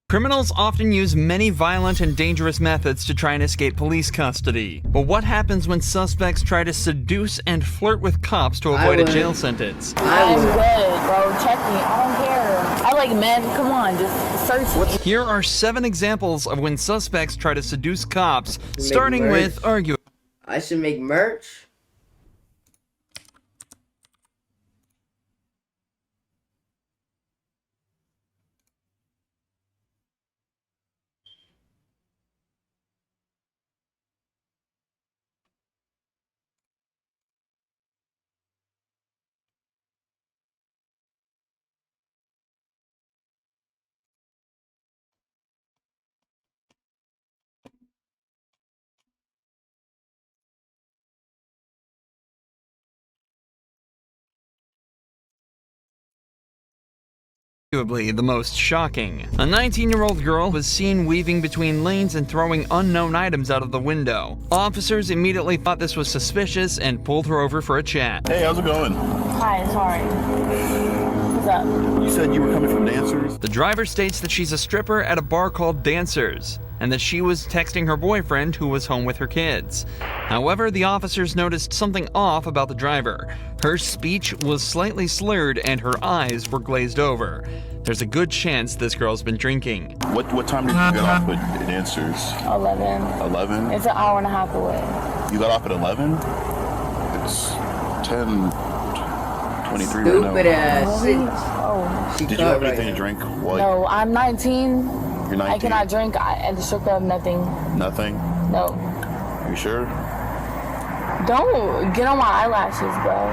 Criminals often use many violent and dangerous methods to try and escape police custody. But what happens when suspects try to seduce and flirt with cops to avoid a jail sentence? I'm good, bro. Check me. I don't care. I like men. Come on, just search me. Here are 7 examples of when suspects try to seduce cops, starting with arguing. I should make merch. Arguably the most shocking. A 19-year-old girl was seen weaving between lanes and throwing unknown items out of the window. Officers immediately thought this was suspicious and pulled her over for a chat. Hey, how's it going? Hi, sorry. What's up? You said you were coming from Dancers? The driver states that she's a stripper at a bar called Dancers, and that she was texting her boyfriend who was home with her kids. However, the officers noticed something off about the driver. Her speech was slightly slurred and her eyes were glazed over. There's a good chance this girl's been drinking. What time did you get off with Dancers? 11. 11? It's an hour and a half away. You got off at 11? It's 10:23 right now. Stupid ass. Really? Oh. Did you have anything to drink? No, I'm 19. You're 19? I cannot drink at the strip club, nothing. Nothing? No. Are you sure? Don't get on my eyelashes, bro.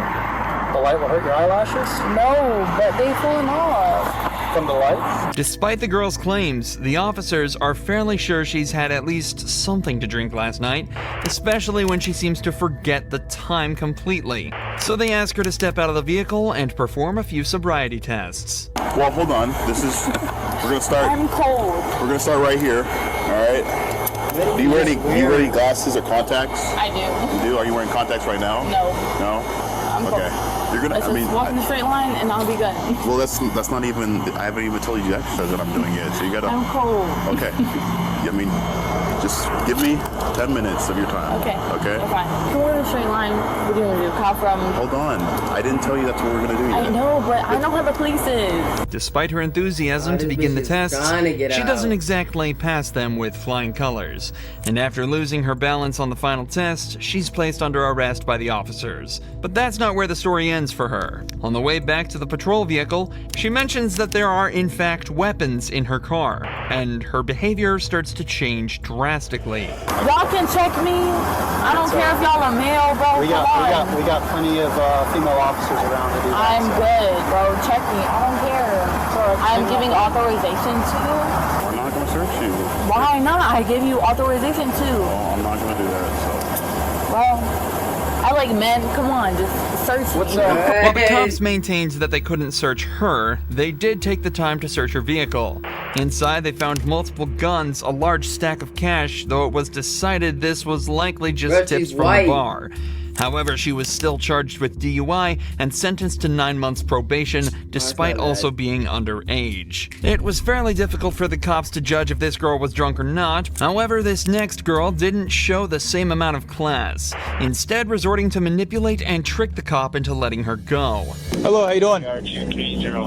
The light will hurt your eyelashes? No, but they falling off. From the light? Despite the girl's claims, the officers are fairly sure she's had at least something to drink last night, especially when she seems to forget the time completely. So they ask her to step out of the vehicle and perform a few sobriety tests. Well, hold on. We're gonna start. I'm cold. We're gonna start right here. All right. Do you wear any glasses or contacts? I do. You do? Are you wearing contacts right now? No. No? I'm Okay. cold. You're gonna. Let's just walk in a straight line and I'll be good. Well, that's not even. I haven't even told you the exercise that I'm doing yet. So you gotta. I'm cold. Okay. I mean, just give me 10 minutes of your time. Okay. Okay. We're fine. If we're in a straight line, what are you gonna do? Cop from? Hold on. I didn't tell you that's what we're gonna do yet. I know, but I know how the police is. Despite her enthusiasm to begin the tests, she doesn't exactly pass them with flying colors. And after losing her balance on the final test, she's placed under arrest by the officers. But that's not where the story ends for her. On the way back to the patrol vehicle, she mentions that there are in fact weapons in her car, and her behavior starts to change drastically. Y'all can check me. I don't care if y'all are male, bro. We got plenty of female officers around to do that. I'm good, bro. Check me. I don't care. I'm giving authorization to you. I'm not gonna search you. Why not? I give you authorization too. Well, I'm not gonna do that. So. Well, I like men. Come on, just search me. While the cops maintained that they couldn't search her, they did take the time to search her vehicle. Inside, they found multiple guns, a large stack of cash, though it was decided this was likely just tips from the bar. However, she was still charged with DUI and sentenced to 9 months probation, despite also being underage. It was fairly difficult for the cops to judge if this girl was drunk or not. However, this next girl didn't show the same amount of class, instead resorting to manipulate and trick the cop into letting her go. Hello, how you doing?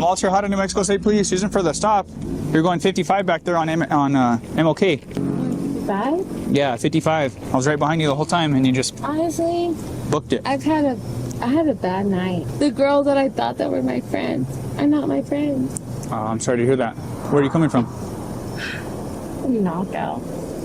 Walter, how to New Mexico State Police. Using for the stop. You're going 55 back there on MLK. 55? Yeah, 55. I was right behind you the whole time, and you just Honestly, booked it. I had a bad night. The girl that I thought that were my friends are not my friends. I'm sorry to hear that. Where are you coming from? Knockout.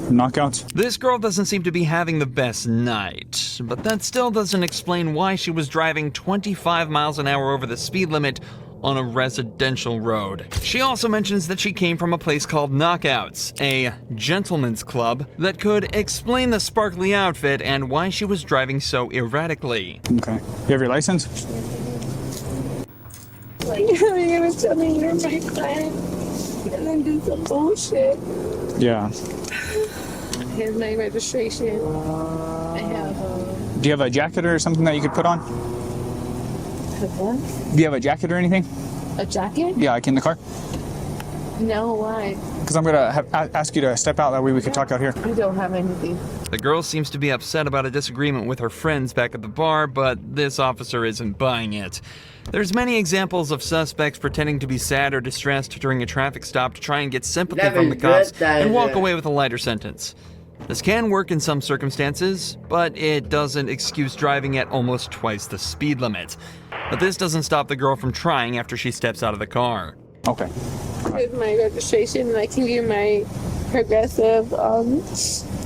Knockouts? This girl doesn't seem to be having the best night, but that still doesn't explain why she was driving 25 miles an hour over the speed limit on a residential road. She also mentions that she came from a place called Knockouts, a gentleman's club, that could explain the sparkly outfit and why she was driving so erratically. Okay. You have your license? Like, you're gonna tell me you're my client and then do some bullshit. Yeah. Here's my registration. I have Do you have a jacket or something that you could put on? what? Do you have a jacket or anything? A jacket? Yeah, like in the car. No, why? Because I'm gonna ask you to step out. That way we can talk out here. I don't have anything. The girl seems to be upset about a disagreement with her friends back at the bar, but this officer isn't buying it. There's many examples of suspects pretending to be sad or distressed during a traffic stop to try and get sympathy from the cops and walk away with a lighter sentence. This can work in some circumstances, but it doesn't excuse driving at almost twice the speed limit. But this doesn't stop the girl from trying after she steps out of the car. Okay. Here's my registration, and I can give you my progressive.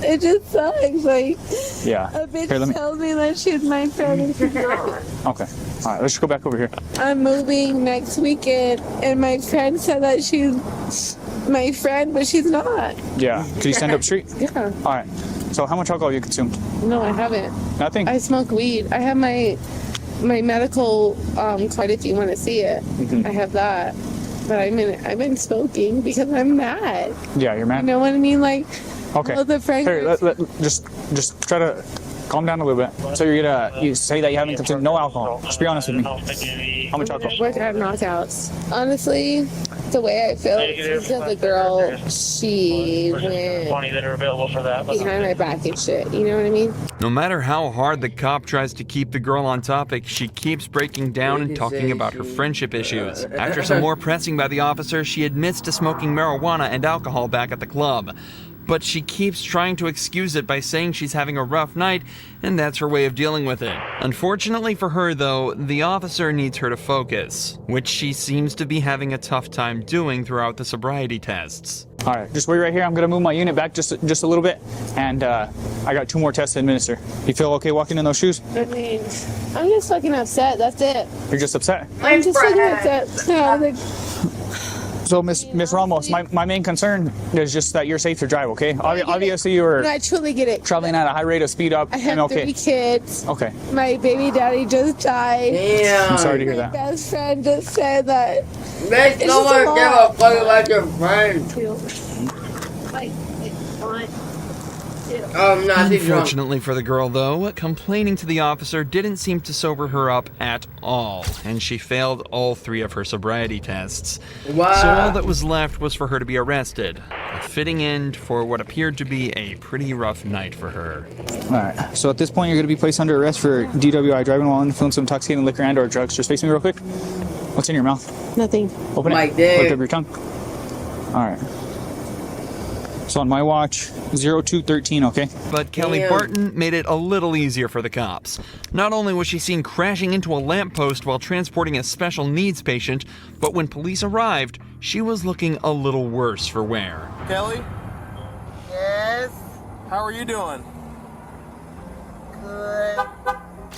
It just sucks. Like, Yeah. a bitch Here, let me. tells me that she's my friend and she's not. Okay. All right. Let's just go back over here. I'm moving next weekend, and my friend said that she's my friend, but she's not. Yeah. Could you stand up straight? Yeah. All right. So how much alcohol you consumed? No, I haven't. Nothing. I smoke weed. I have my medical card if you want to see it. I have that. But I've been smoking because I'm mad. Yeah, you're mad. You know what I mean? Like, Okay. all the friends. Here, just try to calm down a little bit. So you say that you haven't consumed no alcohol. Just be honest with me. How much alcohol? Work have knockouts. Honestly, the way I feel is because the girl, she went behind my back and shit. You know what I mean? No matter how hard the cop tries to keep the girl on topic, she keeps breaking down and talking about her friendship issues. After some more pressing by the officer, she admits to smoking marijuana and alcohol back at the club. But she keeps trying to excuse it by saying she's having a rough night, and that's her way of dealing with it. Unfortunately for her, though, the officer needs her to focus, which she seems to be having a tough time doing throughout the sobriety tests. All right. Just wait right here. I'm gonna move my unit back just a little bit, and I got 2 more tests to administer. You feel okay walking in those shoes? I mean, I'm just fucking upset. That's it. You're just upset. I'm just fucking upset. Yeah, like, So, Miss Ramos, my main concern is just that you're safe to drive, okay? Obviously, you were no, I truly get it. traveling at a high rate of speed up I have and 3 kids. Okay. My baby daddy just died. Damn. I'm sorry to hear My that. best friend just said that. Bitch, It's no just a one give a lot. fuck about your friend. Nah, she's drunk. Unfortunately for the girl, though, complaining to the officer didn't seem to sober her up at all, and she failed all 3 of her sobriety tests. Wow. So all that was left was for her to be arrested. A fitting end for what appeared to be a pretty rough night for her. All right. So at this point, you're going to be placed under arrest for DWI, driving while influenced with intoxicating liquor and/or drugs. Just face me real quick. What's in your mouth? Nothing. Open My it. dick. Lift up your tongue. All right. So on my watch, 0213, okay? But Kelly Damn. Barton made it a little easier for the cops. Not only was she seen crashing into a lamppost while transporting a special needs patient, but when police arrived, she was looking a little worse for wear. Kelly? Yes? How are you doing? Good.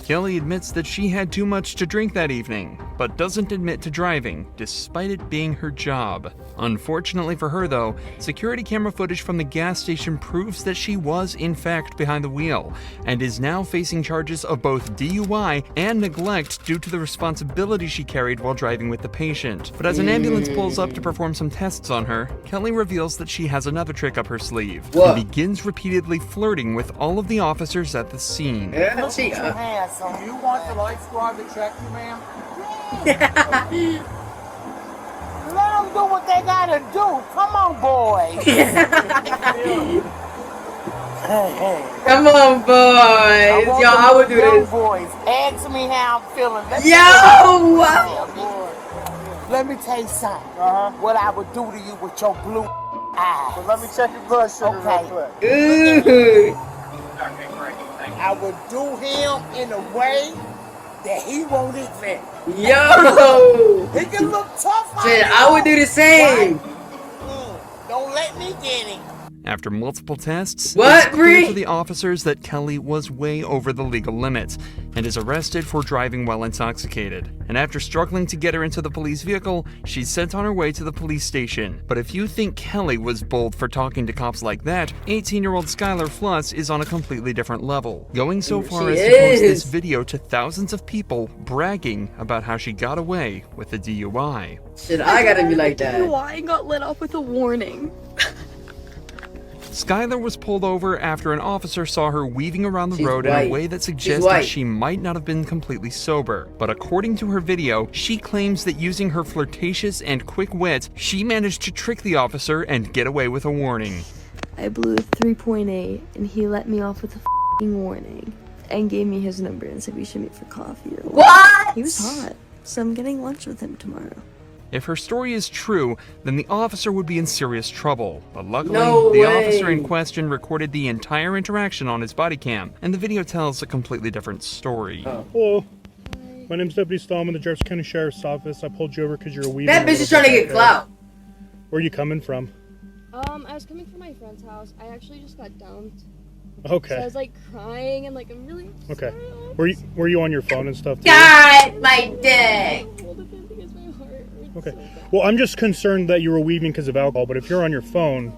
Kelly admits that she had too much to drink that evening, but doesn't admit to driving, despite it being her job. Unfortunately for her, though, security camera footage from the gas station proves that she was, in fact, behind the wheel, and is now facing charges of both DUI and neglect due to the responsibility she carried while driving with the patient. But as an ambulance pulls up to perform some tests on her, Kelly reveals that she has another trick up her sleeve, What? and begins repeatedly flirting with all of the officers at the scene. Yeah, she, Handsome. You want the light squad to check you, ma'am? Let them do what they gotta do. Come on, boys. come on, boys. Yo, I would do this. Boys, ask me how I'm feeling. Let me tell you something. What I would do to you with your blue eyes. Well, let me check your blood sugar real quick. Ooh. I would do him in a way that he won't admit. Yo. He can look tough. Shit, out I would do the same. Don't let me get him. After multiple tests, What, it's clear Bree? to the officers that Kelly was way over the legal limits and is arrested for driving while intoxicated. And after struggling to get her into the police vehicle, she's sent on her way to the police station. But if you think Kelly was bold for talking to cops like that, 18-year-old Skylar Fluss is on a completely different level, going so far as She to post this is. video to thousands of people bragging about how she got away with a DUI. Shit, I gotta be like that. DUI and got let off with a warning. Skylar was pulled over after an officer saw her weaving around the She's road in white. a way that She's suggested white. she might not have been completely sober. But according to her video, she claims that using her flirtatious and quick wit, she managed to trick the officer and get away with a warning. I blew a 3.8 and he let me off with a f***ing warning and gave me his number and said we should meet for coffee or What? He was hot, so I'm getting lunch with him tomorrow. If her story is true, then the officer would be in serious trouble. But luckily, No the way. officer in question recorded the entire interaction on his body cam, and the video tells a completely different story. Hello. My name's Deputy Stahl. I'm in the Jefferson County Sheriff's Office. I pulled you over because you're a weaving. That bitch is trying to get clout. Where are you coming from? I was coming from my friend's house. I actually just got dumped. Okay. So I was like crying and like I'm really Okay. Were you on your phone and stuff too? God, my dick. Okay. Well, I'm just concerned that you were weaving because of alcohol, but if you're on your phone,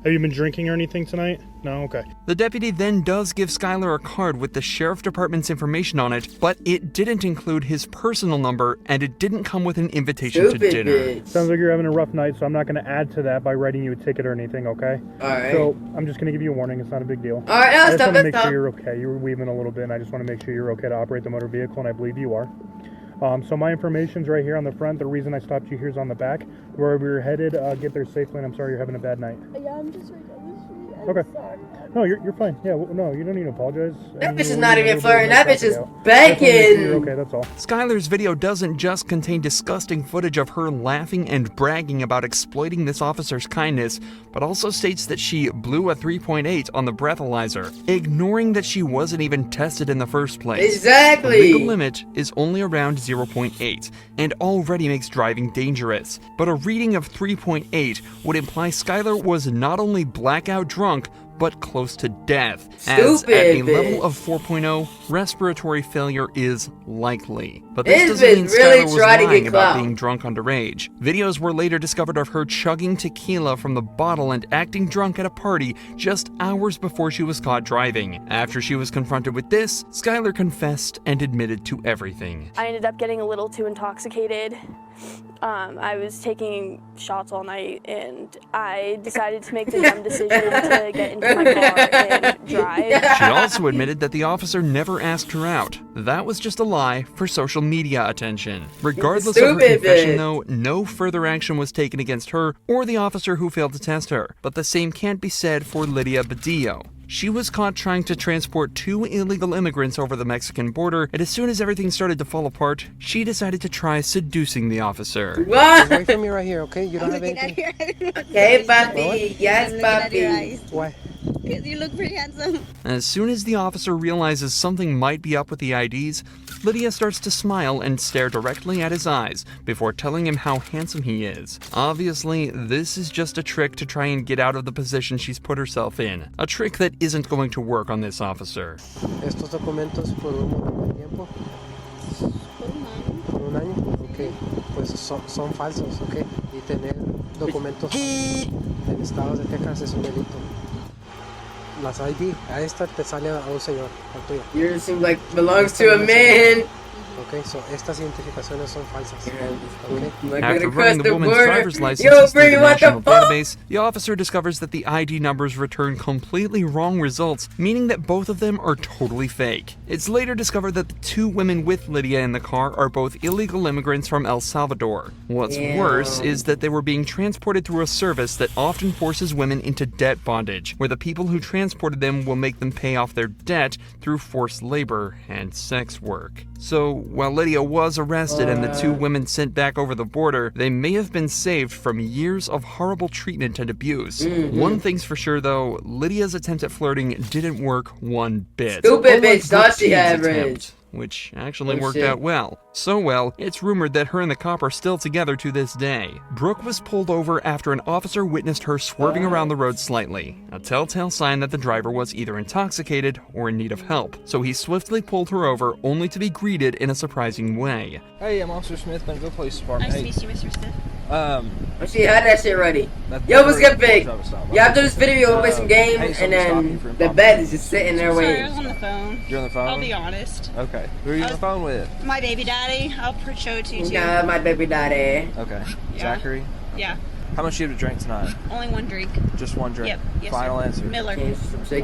have you been drinking or anything tonight? No? Okay. The deputy then does give Skylar a card with the sheriff department's information on it, but it didn't include his personal number, and it didn't come with an invitation to Stupid dinner. bitch. Sounds like you're having a rough night, so I'm not going to add to that by writing you a ticket or anything, okay? Alright. So, I'm just going to give you a warning. It's not a big deal. Alright, I no, just stop, want to make stop. sure you're okay. You were weaving a little bit, and I just want to make sure you're okay to operate the motor vehicle, and I believe you are. So my information's right here on the front. The reason I stopped you here is on the back. Wherever you're headed, get there safely, and I'm sorry you're having a bad night. Yeah, I'm just right down the street. I'm Okay. sorry. No, you're fine. Yeah, no, you don't need to apologize. That I mean, bitch is we're not leaving a even little bit flirting. of That traffic bitch is out. I just wanna make sure begging. You're okay, that's all. Skylar's video doesn't just contain disgusting footage of her laughing and bragging about exploiting this officer's kindness, but also states that she blew a 3.8 on the breathalyzer, ignoring that she wasn't even tested in the first place. Exactly. The legal limit is only around 0.8, and already makes driving dangerous. But a reading of 3.8 would imply Skylar was not only blackout drunk, but close to death, as at a Stupid level bitch. of 4.0, respiratory failure is likely. But this This doesn't mean bitch really Skylar was tried to lying get about clout. being drunk underage. Videos were later discovered of her chugging tequila from the bottle and acting drunk at a party just hours before she was caught driving. After she was confronted with this, Skylar confessed and admitted to everything. I ended up getting a little too intoxicated. I was taking shots all night and I decided to make the dumb decision to get into my car and drive. She also admitted that the officer never asked her out. That was just a lie for social media attention. Regardless of her Stupid confession bitch. though, no further action was taken against her or the officer who failed to test her. But the same can't be said for Lydia Badillo. She was caught trying to transport 2 illegal immigrants over the Mexican border, and as soon as everything started to fall apart, she decided to try seducing the officer. What? Wait for me right here, okay? You don't have anything? Okay, papi. Yes, papi. Why? You look pretty handsome. As soon as the officer realizes something might be up with the IDs, Lydia starts to smile and stare directly at his eyes before telling him how handsome he is. Obviously, this is just a trick to try and get out of the position she's put herself in. A trick that isn't going to work on this officer. Estos documentos por un tiempo. Por un año. Ok. Pues son falsos, ok. Y tener documentos en estados de Texas es un delito. Las ID, a esta te sale a un señor, al tuyo. Yours seems like belongs to a man. Ok, so estas identificaciones son falsas. Okay. Like After gonna cross running the the woman's border. driver's license Yo, through bring the what the national fuck? database, the officer discovers that the ID numbers return completely wrong results, meaning that both of them are totally fake. It's later discovered that the 2 women with Lydia in the car are both illegal immigrants from El Salvador. What's Damn. worse is that they were being transported through a service that often forces women into debt bondage, where the people who transported them will make them pay off their debt through forced labor and sex work. So, while Lydia was arrested and the 2 women sent back over the border, they may have been saved from years of horrible treatment and abuse. One thing's for sure though, Lydia's attempt at flirting didn't work one bit. Stupid Unlike bitch, thought she Brooke Teague's average. attempt, which actually Oh, worked shit. out well. So well, it's rumored that her and the cop are still together to this day. Brooke was pulled over after an officer witnessed her swerving around the road slightly, a telltale sign that the driver was either intoxicated or in need of help. So he swiftly pulled her over, only to be greeted in a surprising way. Hey, I'm Officer Smith, Bentonville Police Department. Nice to meet you, Mr. Smith. She had that shit ready. That's Yo, what's good, very- big? Yeah, after this video, we'll play some game, hey, and somebody stop you then for the improper bed is just sitting there Sorry, I waiting. was on the phone. You're on the phone? I'll be honest. Okay. Who are you on the phone with? My baby daddy. I'll show it to you too. Nah, my baby daddy. Okay. Yeah. Zachary? Yeah. How much do you have to drink tonight? Only one drink. Just one drink? Yep. Yes, Final sir. answer. Miller. A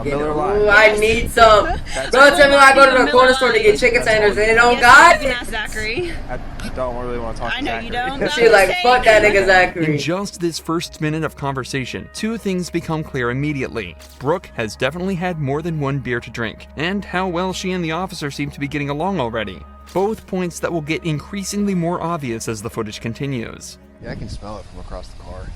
Miller Lite. Ooh, I need some. Bro, tell me I go to the corner store to get chicken tenders and it don't got You can ask Zachary. I don't really want to talk to I know Zachary. you don't. She like, fuck that nigga Zachary. In just this first minute of conversation, two things become clear immediately. Brooke has definitely had more than one beer to drink, and how well she and the officer seem to be getting along already. Both points that will get increasingly more obvious as the footage continues. Yeah, I can smell it from across the car.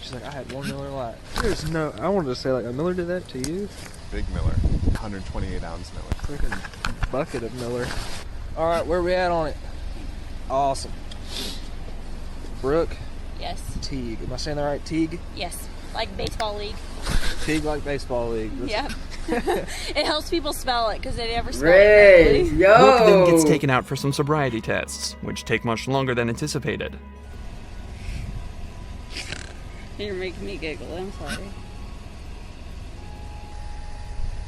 She's like, I had one Miller Lite. There's no, I wanted to say, like, a Miller did that to you? Big Miller, 128 ounce Miller. Freaking bucket of Miller. All right, where we at on it? Awesome. Brooke? Yes. Teague. Am I saying that right? Teague? Yes. Like baseball league. Teague like baseball league. Yep. It helps people spell it because they never spell Riz, it. yo. Brooke then gets taken out for some sobriety tests, which take much longer than anticipated. You're making me giggle. I'm sorry.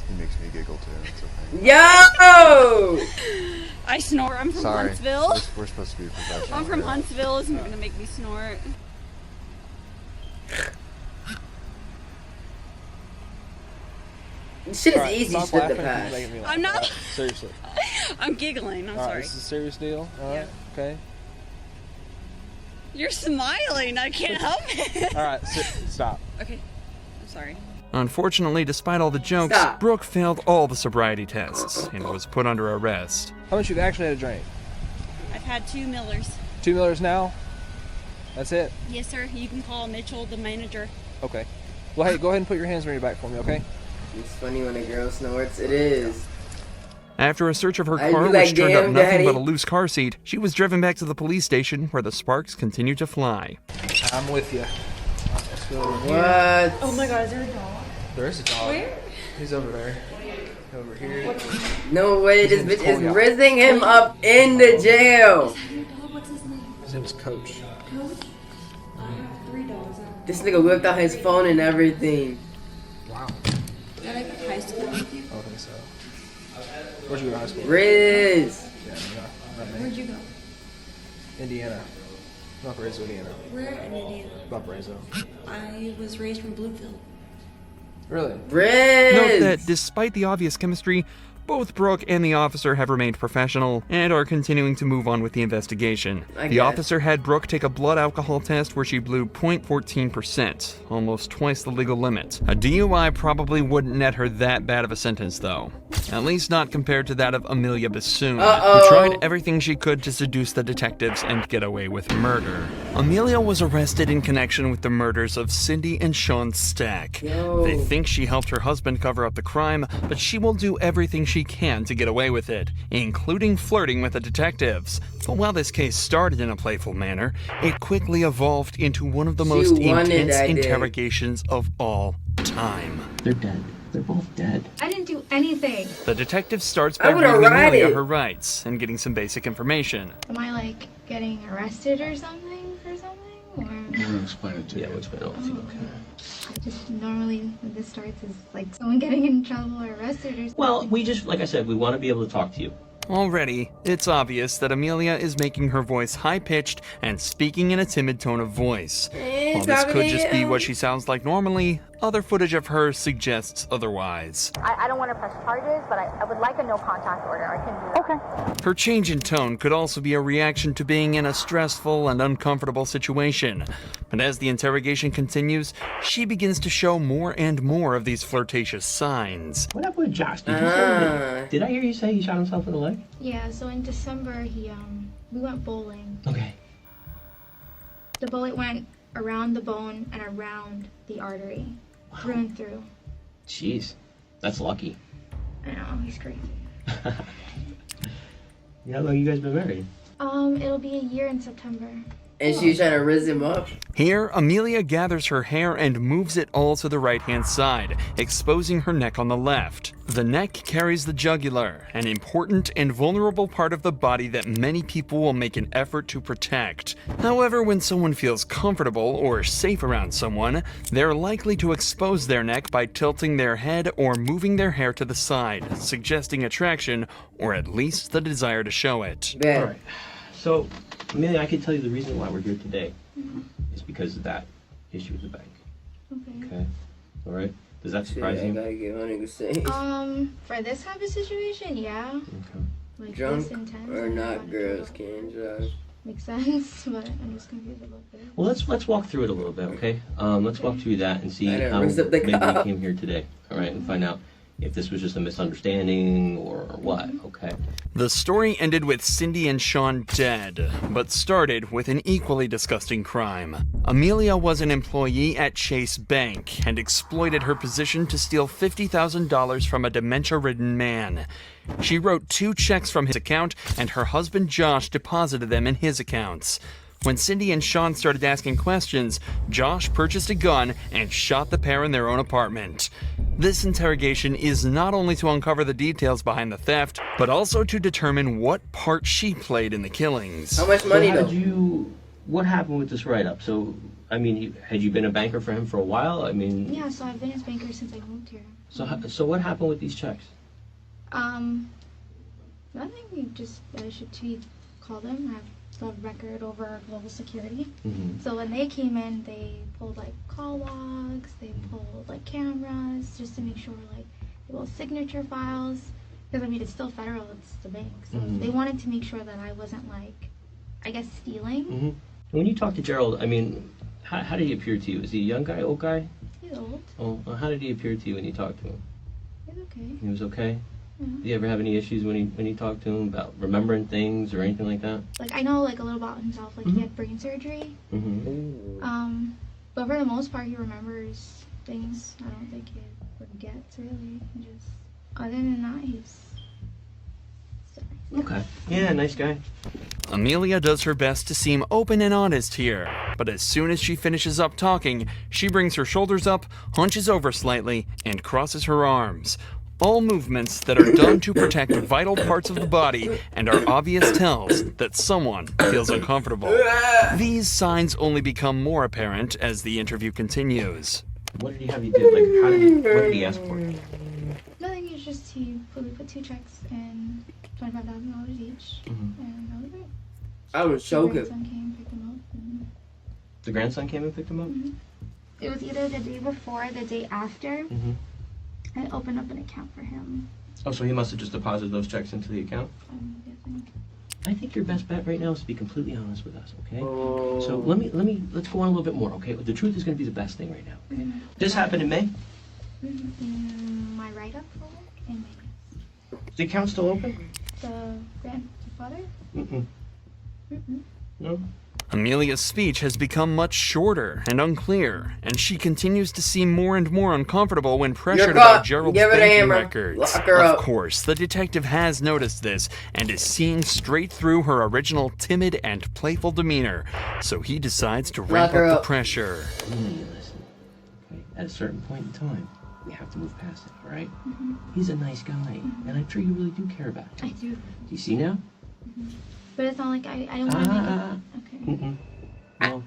He makes me giggle too. It's okay. Yo! I snore. I'm from Sorry. Huntsville. We're supposed to be professional. I'm from Huntsville. It's not gonna make me snort. Shit is All right, easy stop shit to laughing if pass. you're making me laugh. I'm not. All right, seriously. I'm giggling. I'm All right, sorry. this is a serious deal. All right. Okay. You're smiling. I can't help it. All right. Stop. Okay. I'm sorry. Unfortunately, despite all the jokes, Stop. Brooke failed all the sobriety tests and was put under arrest. How much you've actually had a drink? I've had 2 Millers. 2 Millers now? That's it? Yes, sir. You can call Mitchell, the manager. Okay. Well, hey, go ahead and put your hands on your back for me, okay? It's funny when a girl snorts. It is. After a search of her I'd car, be which like, turned up "Damn, nothing but Daddy." a loose car seat, she was driven back to the police station where the sparks continued to fly. I'm with you. Let's go over here. What? Oh my God, is there a dog? There is a dog. Where? He's over there. Over here. No way, this His name's bitch is Koya. rizzing him up in the jail. What's his name? His name's Coach. Coach? I have 3 dogs. This nigga whipped out his phone and everything. Wow. Did I go to high school with you? I don't think so. Where'd you go to high school? Riz. Yeah, Where'd you go? Indiana. Valparaiso, Indiana. Where in Indiana? Valparaiso. I was raised from Bluefield. Really? Riz. Note that despite the obvious chemistry, both Brooke and the officer have remained professional and are continuing to move on with the investigation. I The guess. officer had Brooke take a blood alcohol test where she blew 0.14%, almost twice the legal limit. A DUI probably wouldn't net her that bad of a sentence, though. At least not compared to that of Amelia Bassoon, who tried everything she could to seduce the detectives and get away with murder. Amelia was arrested in connection with the murders of Cindy and Sean Stack. Yo. They think she helped her husband cover up the crime, but she will do everything she can to get away with it, including flirting with the detectives. But while this case started in a playful manner, it quickly evolved into one of the most wanted intense that dick. interrogations of all time. They're dead. They're both dead. I didn't do anything. The detective starts I by would've reading read Amelia it. her rights and getting some basic information. Am I like getting arrested or something for something? Or I'm gonna explain it to you. Yeah, what's going on with you, okay? just normally when this starts is like someone getting in trouble or arrested or something. Well, we just, like I said, we want to be able to talk to you. Already, it's obvious that Amelia is making her voice high-pitched and speaking in a timid tone of voice. While this could just be what she sounds like normally, other footage of her suggests otherwise. I don't want to press charges, but I would like a no contact order. I can do that. Okay. Her change in tone could also be a reaction to being in a stressful and uncomfortable situation. But as the interrogation continues, she begins to show more and more of these flirtatious signs. What happened with Josh? Did you say did I hear you say he shot himself in the leg? Yeah, so in December we went bowling. Okay. The bullet went around the bone and around the artery. Through and through. Jeez, that's lucky. I know, he's crazy. How long you guys been married? It'll be a year in September. And she's trying to rizz him up. Here, Amelia gathers her hair and moves it all to the right-hand side, exposing her neck on the left. The neck carries the jugular, an important and vulnerable part of the body that many people will make an effort to protect. However, when someone feels comfortable or safe around someone, they're likely to expose their neck by tilting their head or moving their hair to the side, suggesting attraction, or at least the desire to show it. All right. So, Amelia, I can tell you the reason why we're here today. is because of that issue with the bank. Okay. Okay. All right. Does that surprise you? For this type of situation, yeah. Okay. Like Drunk this intense or and not, not girls can't drive. makes sense, but I'm just confused a little bit. Well, let's walk through it a little bit, okay? Let's walk through that and see I didn't how raise up the maybe we cop. came here today. All right, and find out if this was just a misunderstanding or what. Okay. The story ended with Cindy and Sean dead, but started with an equally disgusting crime. Amelia was an employee at Chase Bank and exploited her position to steal $50,000 from a dementia-ridden man. She wrote 2 checks from his account, and her husband Josh deposited them in his accounts. When Cindy and Sean started asking questions, Josh purchased a gun and shot the pair in their own apartment. This interrogation is not only to uncover the details behind the theft, but also to determine what part she played in the killings. How much money So though? what happened with this write-up? So, I mean, had you been a banker for him for a while? I mean, Yeah, so I've been his banker since I moved here. so what happened with these checks? Nothing. He called him. I have the record over global security. Mm-hmm. So when they came in, they pulled like call logs, they pulled like cameras, just to make sure like they pulled signature files. Because I mean, it's still federal, it's the bank. So they wanted to make sure that I wasn't like, I guess, stealing. Mm-hmm. When you talked to Gerald, I mean, how did he appear to you? Is he a young guy, old guy? He's old. Oh, well, how did he appear to you when you talked to him? He's okay. He was okay? Yeah. Do you ever have any issues when you talk to him about remembering things or anything like that? Like I know like a little about himself. Like he had brain surgery. Mm-hmm. But for the most part, he remembers things. I don't think he forgets really. He just, other than that, he's still nice. Okay. Yeah, nice guy. Amelia does her best to seem open and honest here, but as soon as she finishes up talking, she brings her shoulders up, hunches over slightly, and crosses her arms. All movements that are done to protect vital parts of the body and are obvious tells that someone feels uncomfortable. These signs only become more apparent as the interview continues. What did he have you do? Like, what did he ask for? Nothing. It's just he put 2 checks and $25,000 each, and that was it. I was so The good. grandson came, picked him up. And The grandson came and picked him up? it was either the day before or the day after. Mm-hmm. I opened up an account for him. Oh, so he must have just deposited those checks into the account? I'm guessing. I think your best bet right now is to be completely honest with us, okay? So let's go on a little bit more, okay? The truth is going to be the best thing right now. Okay? This happened in May? My write-up for it in May. Is the account still open? The grandfather? No? Amelia's speech has become much shorter and unclear, and she continues to seem more and more uncomfortable when pressured about Gerald's banking records. Lock her Of up. course, the detective has noticed this and is seeing straight through her original timid and playful demeanor, so he decides to ramp her up the up. pressure. Amelia, listen. Okay, at a certain point in time, we have to move past it, all right? He's a nice guy, and I'm sure you really do care about him. I do. Do you see now? But it's not like I don't want to make it. Okay. No.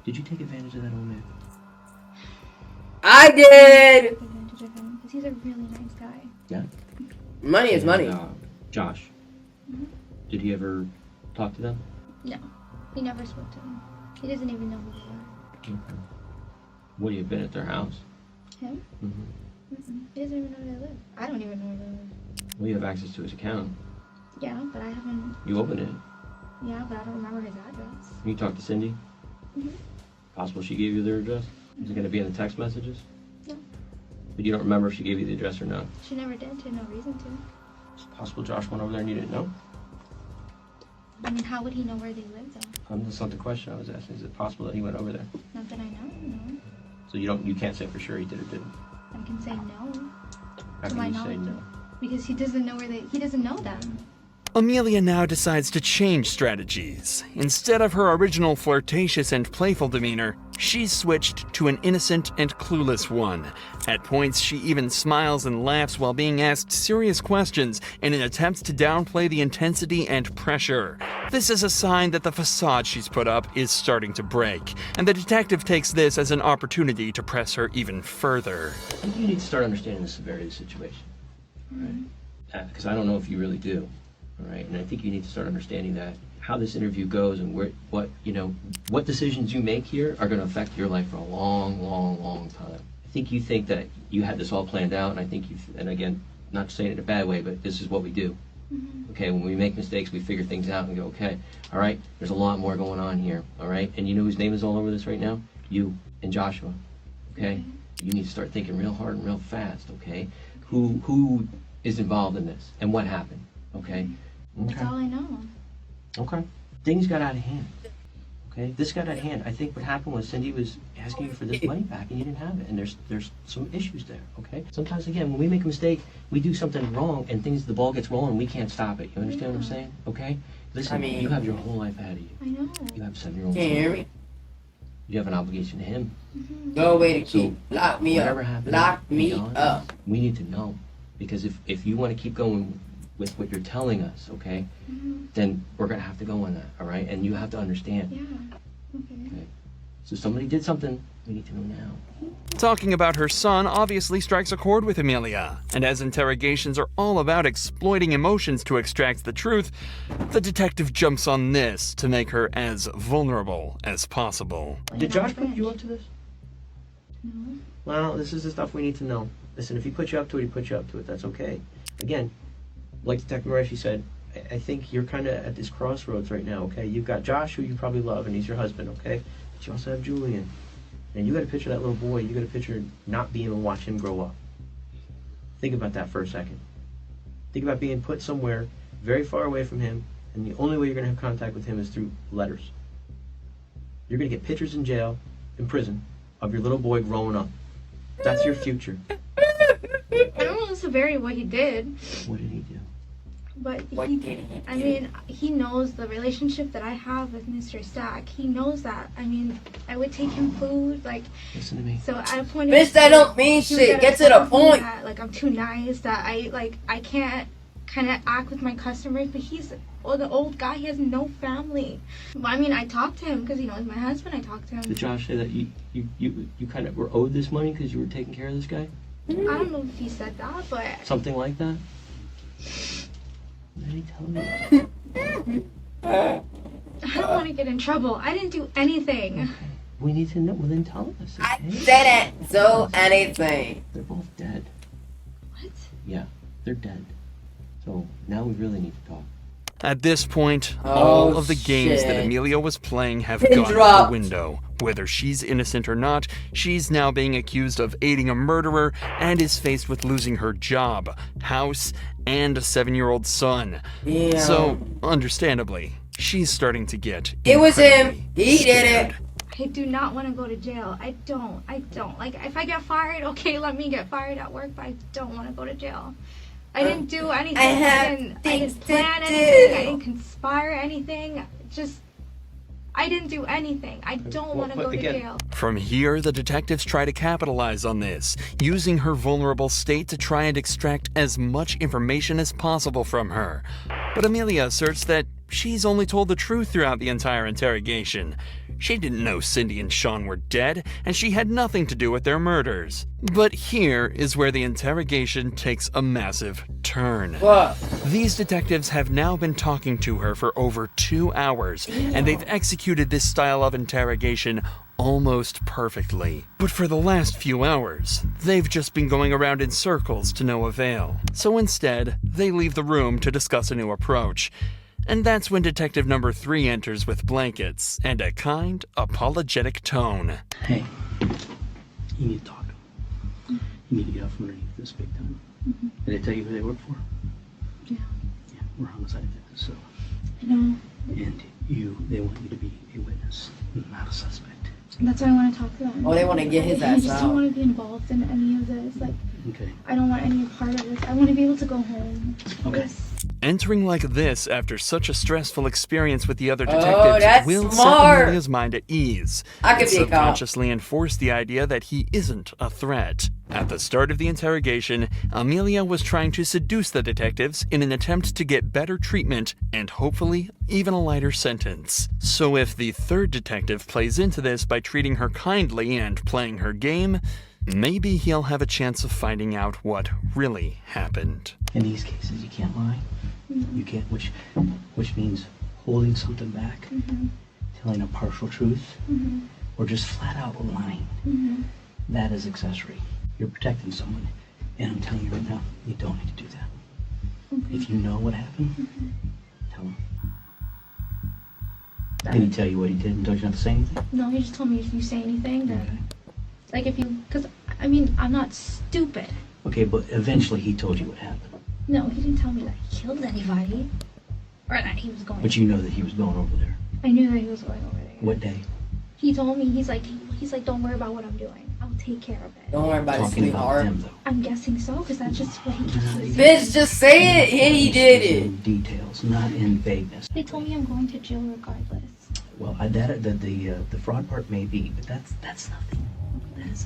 Did you take advantage of that old man? I did. Take advantage of him because he's a really nice guy. Yeah. Money is money. Josh, did he ever talk to them? No, he never spoke to him. He doesn't even know who they are. Okay. Would you have been at their house? Him? He doesn't even know where they live. I don't even know where they live. Well, you have access to his account. Yeah, but I haven't. You opened it. Yeah, but I don't remember his address. You talked to Cindy? Possible she gave you their address? Is it going to be in the text messages? No. But you don't remember if she gave you the address or not? She never did. She had no reason to. It's possible Josh went over there and you didn't know? I mean, how would he know where they live, though? That's not the question I was asking. Is it possible that he went over there? Not that I know. No. So you can't say for sure he did or didn't? I can say no. How To my can you say knowledge. no? Because he doesn't know he doesn't know them. Amelia now decides to change strategies. Instead of her original flirtatious and playful demeanor, she's switched to an innocent and clueless one. At points, she even smiles and laughs while being asked serious questions in an attempt to downplay the intensity and pressure. This is a sign that the facade she's put up is starting to break, and the detective takes this as an opportunity to press her even further. I think you need to start understanding the severity of the situation. Right? Because I don't know if you really do. all right? And I think you need to start understanding that how this interview goes and what decisions you make here are going to affect your life for a long, long, long time. I think you think that you had this all planned out, and I think and again, not saying it in a bad way, but this is what we do. Okay, when we make mistakes, we figure things out and go, okay, all right, there's a lot more going on here, all right? And you know whose name is all over this right now? You and Joshua, okay? You need to start thinking real hard and real fast, okay? Who is involved in this and what happened, okay? That's all I know. Okay. Things got out of hand, okay? This got out of hand. I think what happened was Cindy was asking you for this money back and you didn't have it, and there's some issues there, okay? Sometimes, again, when we make a mistake, we do something wrong and the ball gets rolling and we can't stop it. You understand what I'm saying? Okay? Listen, you have your whole life ahead of you. I know. You have a 7-year-old Can't hear son. me. You have an obligation to him. Go away to keep. Lock me up. Whatever happens, Lock me beyond, up. We need to know. Because if you want to keep going with what you're telling us, okay, then we're going to have to go on that, all right? And you have to understand. Yeah. Okay. So somebody did something, we need to know now. Talking about her son obviously strikes a chord with Amelia, and as interrogations are all about exploiting emotions to extract the truth, the detective jumps on this to make her as vulnerable as possible. Did Josh put you up to this? No. Well, this is the stuff we need to know. Listen, if he put you up to it, he put you up to it. That's okay. Again, like Detective Murphy said, I think you're kind of at this crossroads right now, okay? You've got Josh, who you probably love, and he's your husband, okay? But you also have Julian. And you got to picture that little boy. You got to picture not being able to watch him grow up. Think about that for a second. Think about being put somewhere very far away from him, and the only way you're going to have contact with him is through letters. You're going to get pictures in jail, in prison, of your little boy growing up. That's your future. I don't know the severity of what he did. What did he do? But he knows the relationship that I have with Mr. Stack. He knows that. I mean, I would take him food, like. Listen to me. So at a point. Bitch, that don't mean shit. Get to the point. That, like, I'm too nice. That I can't kind of act with my customers. But he's the old guy. He has no family. Well, I mean, I talked to him because he's my husband. I talked to him. Did Josh say that you kind of were owed this money because you were taking care of this guy? I don't know if he said that, but. Something like that. What did he tell you? I don't want to get in trouble. I didn't do anything. Okay. We need to know. Well, then tell us. Okay? I didn't do anything. They're both dead. What? Yeah, they're dead. So now we really need to talk. At this point, all of the games that Amelia was playing have gone out the window. Whether she's innocent or not, she's now being accused of aiding a murderer and is faced with losing her job, house, and a 7-year-old son. Yeah. So, understandably, she's starting to get It was him. He did it. I do not want to go to jail. I don't. Like, if I get fired, okay, let me get fired at work, but I don't want to go to jail. I didn't do anything. I didn't plan anything. I didn't conspire anything. I didn't do anything. I don't want to go to jail. From here, the detectives try to capitalize on this, using her vulnerable state to try and extract as much information as possible from her. But Amelia asserts that she's only told the truth throughout the entire interrogation. She didn't know Cindy and Sean were dead, and she had nothing to do with their murders. But here is where the interrogation takes a massive turn. What? These detectives have now been talking to her for over 2 hours, and they've executed this style of interrogation almost perfectly. But for the last few hours, they've just been going around in circles to no avail. So instead, they leave the room to discuss a new approach. And that's when Detective Number 3 enters with blankets and a kind, apologetic tone. Hey, you need to talk. You need to get out from underneath this big time. Did they tell you who they work for? Yeah. Yeah, we're homicide detectives, so. I know. And they want you to be a witness, not a suspect. That's why I want to talk to them. Oh, they want to get his ass out. I just don't want to be involved in any of this. Like, okay. I don't want any part of this. I want to be able to go home. Okay. Entering like this after such a stressful experience with the other detectives will set Amelia's mind at ease and subconsciously enforce the idea that he isn't a threat. At the start of the interrogation, Amelia was trying to seduce the detectives in an attempt to get better treatment and hopefully even a lighter sentence. So if the third detective plays into this by treating her kindly and playing her game, maybe he'll have a chance of finding out what really happened. In these cases, you can't lie. You can't, which means holding something back, telling a partial truth, or just flat out lying. That is accessory. You're protecting someone, and I'm telling you right now, you don't need to do that. If you know what happened, tell him. Did he tell you what he did and told you not to say anything? No, he just told me if you say anything, then, like if you, because, I mean, I'm not stupid. Okay, but eventually he told you what happened. No, he didn't tell me that he killed anybody, or that he was going. But you know that he was going over there. I knew that he was going over there. What day? He told me, he's like, don't worry about what I'm doing. I'll take care of it. Don't worry about it, sweetheart. I'm guessing so, because that's just what he keeps saying. Bitch, just say it. Yeah, he did it. In details, not in vagueness. They told me I'm going to jail regardless. Well, the fraud part may be, but that's nothing.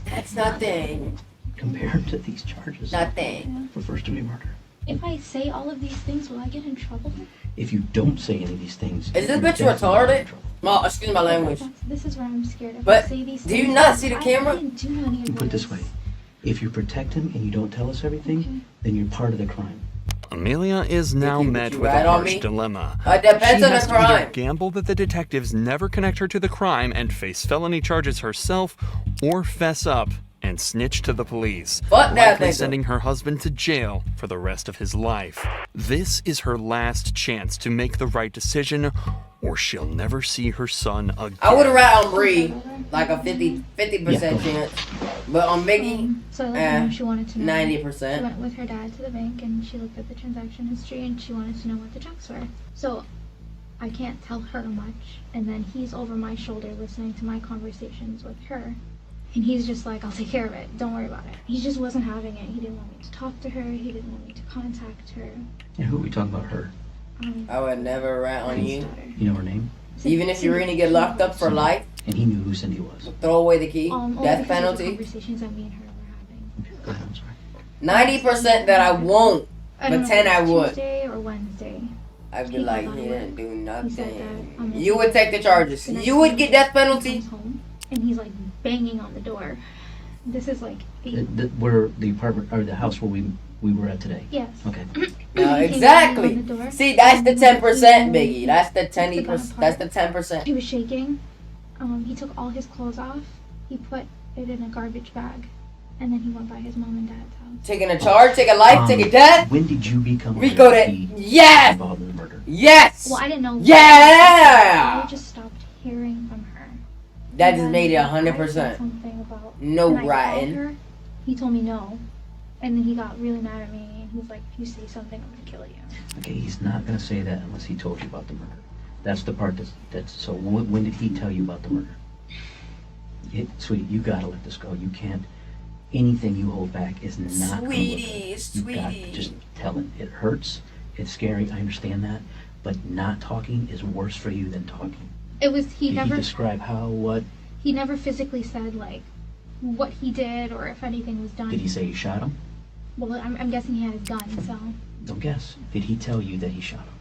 That's nothing. Compared to these charges. Nothing. For first-degree murder. If I say all of these things, will I get in trouble? If you don't say any of these things, is this bitch retarded? No, excuse my language. This is where I'm scared. If But I say these do you things, not see the camera? I didn't do any of You put it this way: if you protect him and you don't tell us everything, then you're part of the crime. Amelia is now met with rat a on harsh me? dilemma. Depends She on the has to either crime. gamble that the detectives never connect her to the crime and face felony charges herself, or fess up and snitch to the police, Fuck that likely nigga. sending her husband to jail for the rest of his life. This is her last chance to make the right decision, or she'll never see her son again. I would have rat on Bree, like a 50% chance. But on Biggie, So I let her know she wanted to know. 90%. She went with her dad to the bank and she looked at the transaction history and she wanted to know what the checks were. So I can't tell her much. And then he's over my shoulder listening to my conversations with her. And he's just like, I'll take care of it. Don't worry about it. He just wasn't having it. He didn't want me to talk to her. He didn't want me to contact her. And who are we talking about? Her? I would never rat on you. You know her name? Even if you were gonna get locked up for life, And he knew who Cindy was. throw away the key, Only death because of the penalty. conversations that me and her were having. 90% that I won't, I don't but know 10 if I it was would. Tuesday or Wednesday. I'd be He like, got he out of didn't do He said nothing. that, You would take the charges. the next You would day get death he penalty. comes home, and he's like banging on the door. This is like 8. Where the apartment or the house where we were at today. Yes. Okay. No, He exactly. came on the door. See, that's the 10%, Biggie. That's the 10%. That's the 10%. He was shaking. He took all his clothes off. He put it in a garbage bag, and then he went by his mom and dad's house. Taking a charge, take a life, take a death. When did you become We go to yes, involved in the murder? yes. Well, I didn't know. Yeah. I just stopped hearing from her. That And just then made it I said 100%. something about No can I call ratting. her? He told me no, and then he got really mad at me. And he was like, "If you say something, I'm gonna kill you." Okay, he's not gonna say that unless he told you about the murder. That's the part that's so. When did he tell you about the murder? Sweetie, you gotta let this go. You can't. Anything you hold back is not gonna look good. You gotta just tell it. It hurts. It's scary. I understand that, but not talking is worse for you than talking. It was he Did never. he describe how, what? He never physically said like what he did or if anything was done. Did he say he shot him? Well, I'm guessing he had his gun, so Don't guess. Did he tell you that he shot him?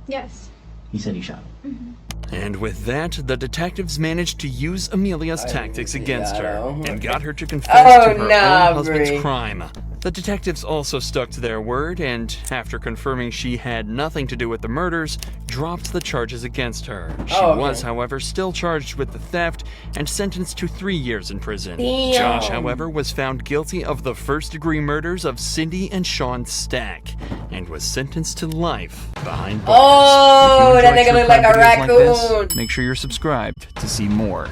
yes. He said he shot him. Mm-hmm. And with that, the detectives managed to use Amelia's tactics against her and got her to confess to her own husband's crime. The detectives also stuck to their word and, after confirming she had nothing to do with the murders, dropped the charges against her. She was, however, still charged with the theft and sentenced to 3 years in prison. Damn. Josh, however, was found guilty of the first-degree murders of Cindy and Sean Stack and was sentenced to life behind bars. Oh, If you that enjoy nigga true look like crime a videos like this, raccoon. make sure you're subscribed to see more.